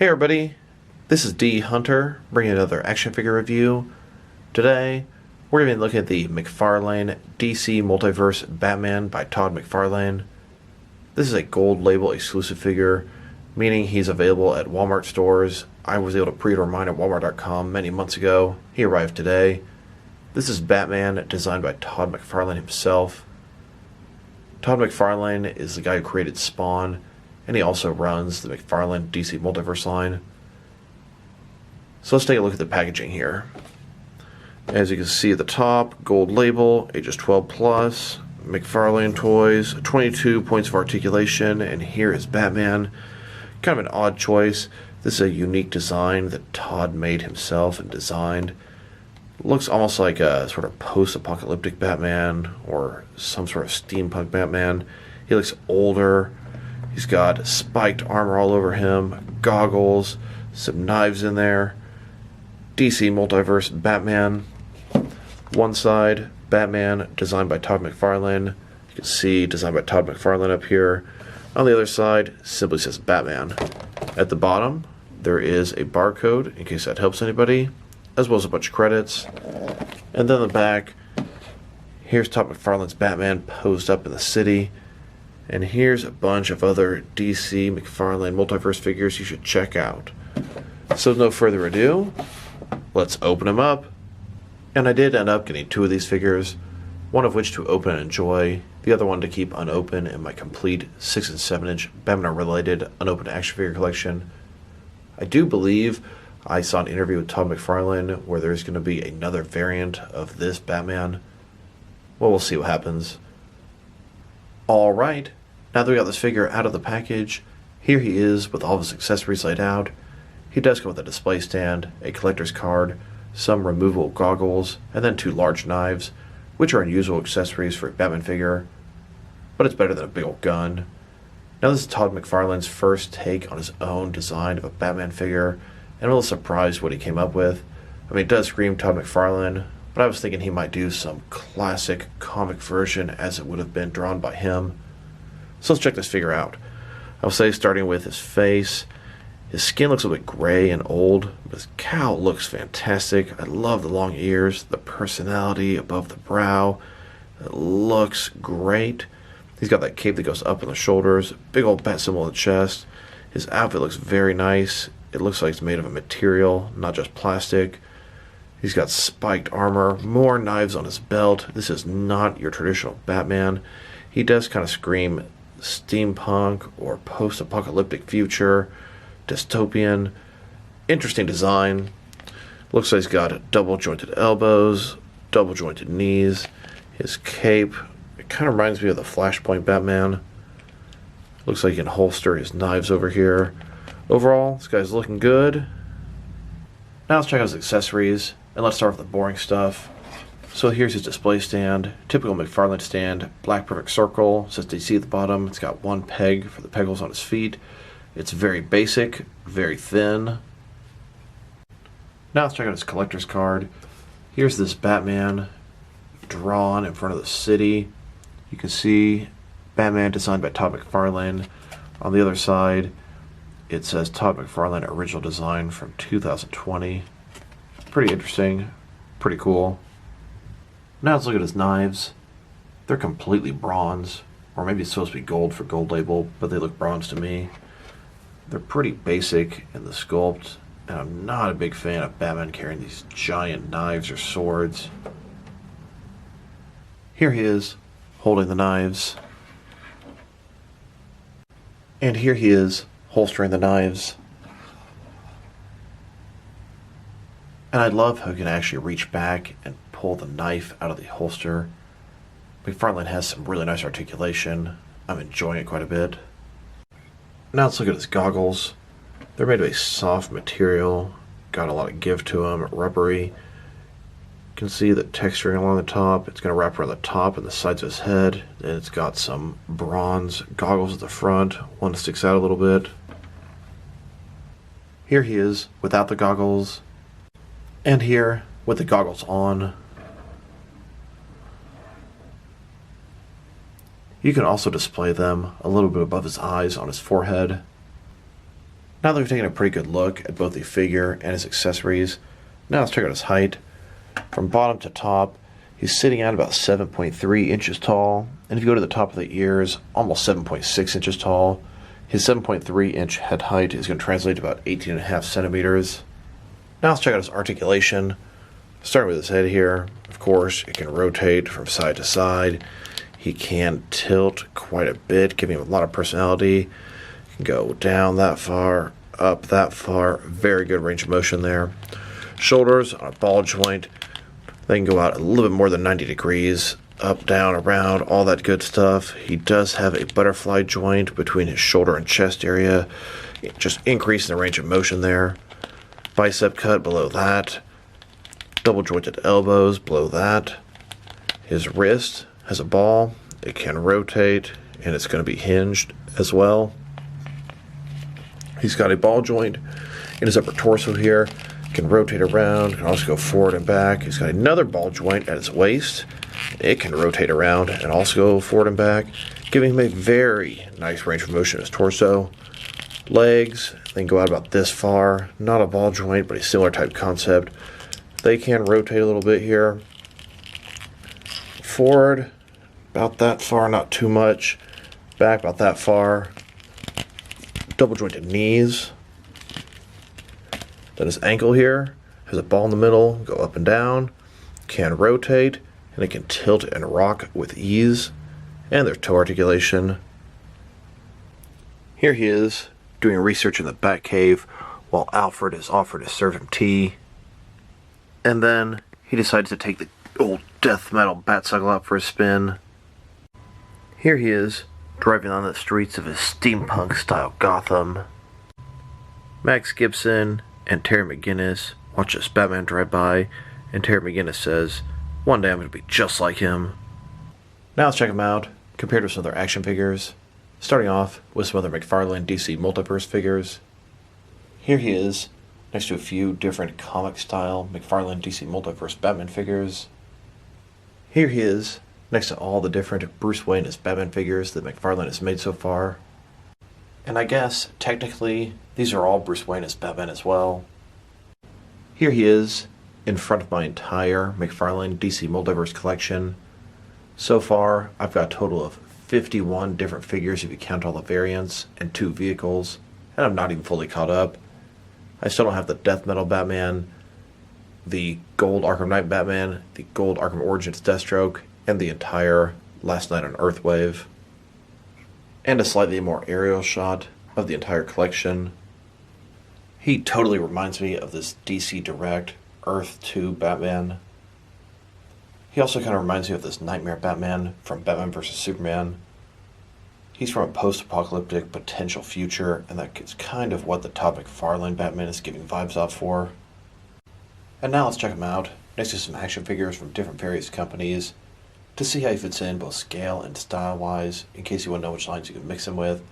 Hey everybody, this is D Hunter bringing another action figure review. Today, we're going to be looking at the McFarlane DC Multiverse Batman by Todd McFarlane. This is a gold label exclusive figure, meaning he's available at Walmart stores. I was able to pre-order mine at Walmart.com many months ago. He arrived today. This is Batman, designed by Todd McFarlane himself. Todd McFarlane is the guy who created Spawn, and he also runs the McFarlane DC Multiverse line. So let's take a look at the packaging here. As you can see at the top, gold label, ages 12 plus, McFarlane toys, 22 points of articulation, and here is Batman. Kind of an odd choice. This is a unique design that Todd made himself and designed. Looks almost like a sort of post-apocalyptic Batman or some sort of steampunk Batman. He looks older. He's got spiked armor all over him, goggles, some knives in there. DC Multiverse Batman. One side, Batman, designed by Todd McFarlane. You can see designed by Todd McFarlane up here. On the other side, simply says Batman. At the bottom, there is a barcode, in case that helps anybody, as well as a bunch of credits. And then the back, here's Todd McFarlane's Batman posed up in the city. And here's a bunch of other DC McFarlane Multiverse figures you should check out. So with no further ado, let's open them up. And I did end up getting two of these figures, one of which to open and enjoy, the other one to keep unopened in my complete 6 and 7 inch Batman related unopened action figure collection. I do believe I saw an interview with Todd McFarlane where there's going to be another variant of this Batman. Well, we'll see what happens. Alright, now that we got this figure out of the package, here he is with all of his accessories laid out. He does come with a display stand, a collector's card, some removable goggles, and then two large knives, which are unusual accessories for a Batman figure, but it's better than a big old gun. Now this is Todd McFarlane's first take on his own design of a Batman figure, and I'm a little surprised what he came up with. I mean, it does scream Todd McFarlane, but I was thinking he might do some classic comic version as it would have been drawn by him. So let's check this figure out. I'll say starting with his face. His skin looks a bit gray and old, but his cowl looks fantastic. I love the long ears, the personality above the brow. It looks great. He's got that cape that goes up on the shoulders, big old bat symbol on the chest. His outfit looks very nice. It looks like it's made of a material, not just plastic. He's got spiked armor, more knives on his belt. This is not your traditional Batman. He does kind of scream steampunk or post-apocalyptic future, dystopian. Interesting design. Looks like he's got double jointed elbows, double jointed knees. His cape, it kind of reminds me of the Flashpoint Batman. Looks like he can holster his knives over here. Overall, this guy's looking good. Now let's check out his accessories, and let's start with the boring stuff. So here's his display stand, typical McFarlane stand, black perfect circle, says DC at the bottom. It's got one peg for the peg holes on his feet. It's very basic, very thin. Now let's check out his collector's card. Here's this Batman drawn in front of the city. You can see Batman designed by Todd McFarlane. On the other side, it says Todd McFarlane original design from 2020. Pretty interesting, pretty cool. Now let's look at his knives. They're completely bronze, or maybe it's supposed to be gold for gold label, but they look bronze to me. They're pretty basic in the sculpt, and I'm not a big fan of Batman carrying these giant knives or swords. Here he is, holding the knives. And here he is, holstering the knives. And I love how he can actually reach back and pull the knife out of the holster. McFarlane has some really nice articulation. I'm enjoying it quite a bit. Now let's look at his goggles. They're made of a soft material, got a lot of give to them, rubbery. You can see the texturing along the top. It's going to wrap around the top and the sides of his head. And it's got some bronze goggles at the front. One sticks out a little bit. Here he is without the goggles. And here with the goggles on. You can also display them a little bit above his eyes on his forehead. Now that we've taken a pretty good look at both the figure and his accessories, now let's check out his height. From bottom to top, he's sitting at about 7.3 inches tall, and if you go to the top of the ears, almost 7.6 inches tall. His 7.3 inch head height is going to translate to about 18.5 centimeters. Now let's check out his articulation. Starting with his head here, of course, it can rotate from side to side. He can tilt quite a bit, giving him a lot of personality. He can go down that far, up that far. Very good range of motion there. Shoulders on a ball joint. They can go out a little bit more than 90 degrees. Up, down, around, all that good stuff. He does have a butterfly joint between his shoulder and chest area. Just increasing the range of motion there. Bicep cut below that. Double jointed elbows below that. His wrist has a ball. It can rotate, and it's going to be hinged as well. He's got a ball joint in his upper torso here. It can rotate around. It can also go forward and back. He's got another ball joint at his waist. It can rotate around and also go forward and back, giving him a very nice range of motion in his torso. Legs, they can go out about this far. Not a ball joint, but a similar type concept. They can rotate a little bit here. Forward, about that far, not too much. Back, about that far. Double jointed knees. Then his ankle here has a ball in the middle, go up and down. Can rotate, and it can tilt and rock with ease. And there's toe articulation. Here he is, doing research in the Batcave while Alfred is offered to serve him tea. And then he decides to take the old death metal Batcycle out for a spin. Here he is, driving on the streets of his steampunk-style Gotham. Max Gibson and Terry McGinnis watch this Batman drive by, and Terry McGinnis says, "One day I'm going to be just like him." Now let's check him out, compared with some other action figures. Starting off with some other McFarlane DC Multiverse figures. Here he is, next to a few different comic-style McFarlane DC Multiverse Batman figures. Here he is, next to all the different Bruce Wayne as Batman figures that McFarlane has made so far. And I guess, technically, these are all Bruce Wayne as Batman as well. Here he is, in front of my entire McFarlane DC Multiverse collection. So far, I've got a total of 51 different figures if you count all the variants, and 2 vehicles, and I'm not even fully caught up. I still don't have the Death Metal Batman, the Gold Arkham Knight Batman, the Gold Arkham Origins Deathstroke, and the entire Last Night on Earthwave. And a slightly more aerial shot of the entire collection. He totally reminds me of this DC Direct Earth 2 Batman. He also kind of reminds me of this Nightmare Batman from Batman vs. Superman. He's from a post-apocalyptic potential future, and that is kind of what the Todd McFarlane Batman is giving vibes off for. And now let's check him out, next to some action figures from different various companies, to see how he fits in both scale and style-wise, in case you want to know which lines you can mix him with.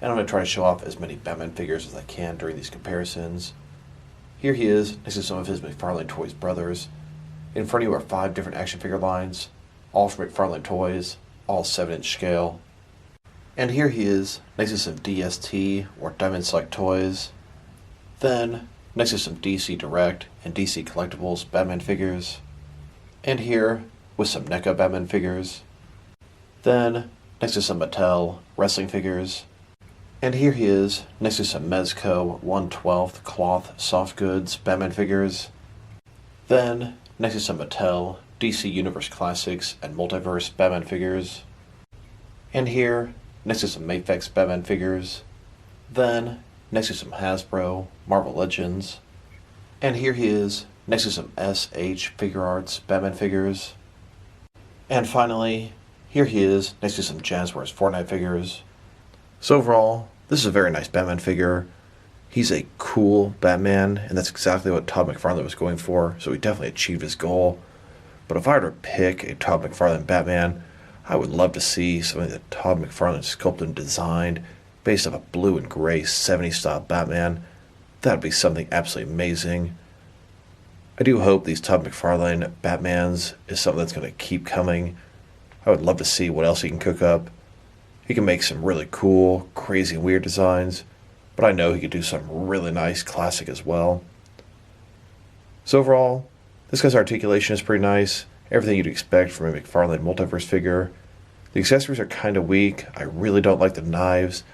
And I'm going to try to show off as many Batman figures as I can during these comparisons. Here he is, next to some of his McFarlane Toys brothers. In front of you are 5 different action figure lines, all from McFarlane Toys, all 7-inch scale. And here he is, next to some DST, or Diamond Select Toys. Then, next to some DC Direct and DC Collectibles Batman figures. And here, with some NECA Batman figures. Then, next to some Mattel wrestling figures. And here he is, next to some Mezco 1/12 cloth soft goods Batman figures. Then, next to some Mattel DC Universe Classics and Multiverse Batman figures. And here, next to some Mafex Batman figures. Then, next to some Hasbro Marvel Legends. And here he is, next to some SH Figure Arts Batman figures. And finally, here he is, next to some Jazzwares Fortnite figures. So overall, this is a very nice Batman figure. He's a cool Batman, and that's exactly what Todd McFarlane was going for, so he definitely achieved his goal. But if I were to pick a Todd McFarlane Batman, I would love to see something that Todd McFarlane sculpted and designed based off a blue and gray 70s style Batman. That would be something absolutely amazing. I do hope these Todd McFarlane Batmans is something that's going to keep coming. I would love to see what else he can cook up. He can make some really cool, crazy, weird designs, but I know he could do something really nice, classic as well. So overall, this guy's articulation is pretty nice. Everything you'd expect from a McFarlane Multiverse figure. The accessories are kind of weak. I really don't like the knives.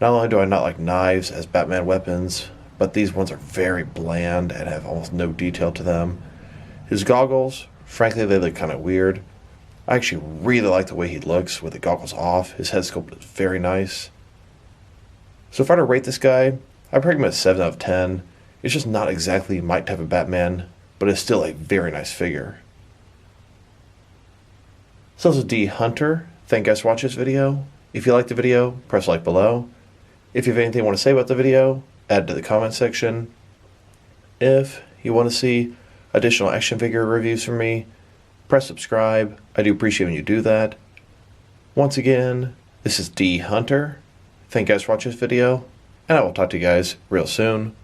Not only do I not like knives as Batman weapons, but these ones are very bland and have almost no detail to them. His goggles, frankly, they look kind of weird. I actually really like the way he looks with the goggles off. His head sculpt is very nice. So if I were to rate this guy, I'd probably give him a 7 out of 10. It's just not exactly my type of Batman, but it's still a very nice figure. So this is D Hunter. Thank you guys for watching this video. If you liked the video, press like below. If you have anything you want to say about the video, add it to the comment section. If you want to see additional action figure reviews from me, press subscribe. I do appreciate when you do that. Once again, this is D Hunter. Thank you guys for watching this video, and I will talk to you guys real soon.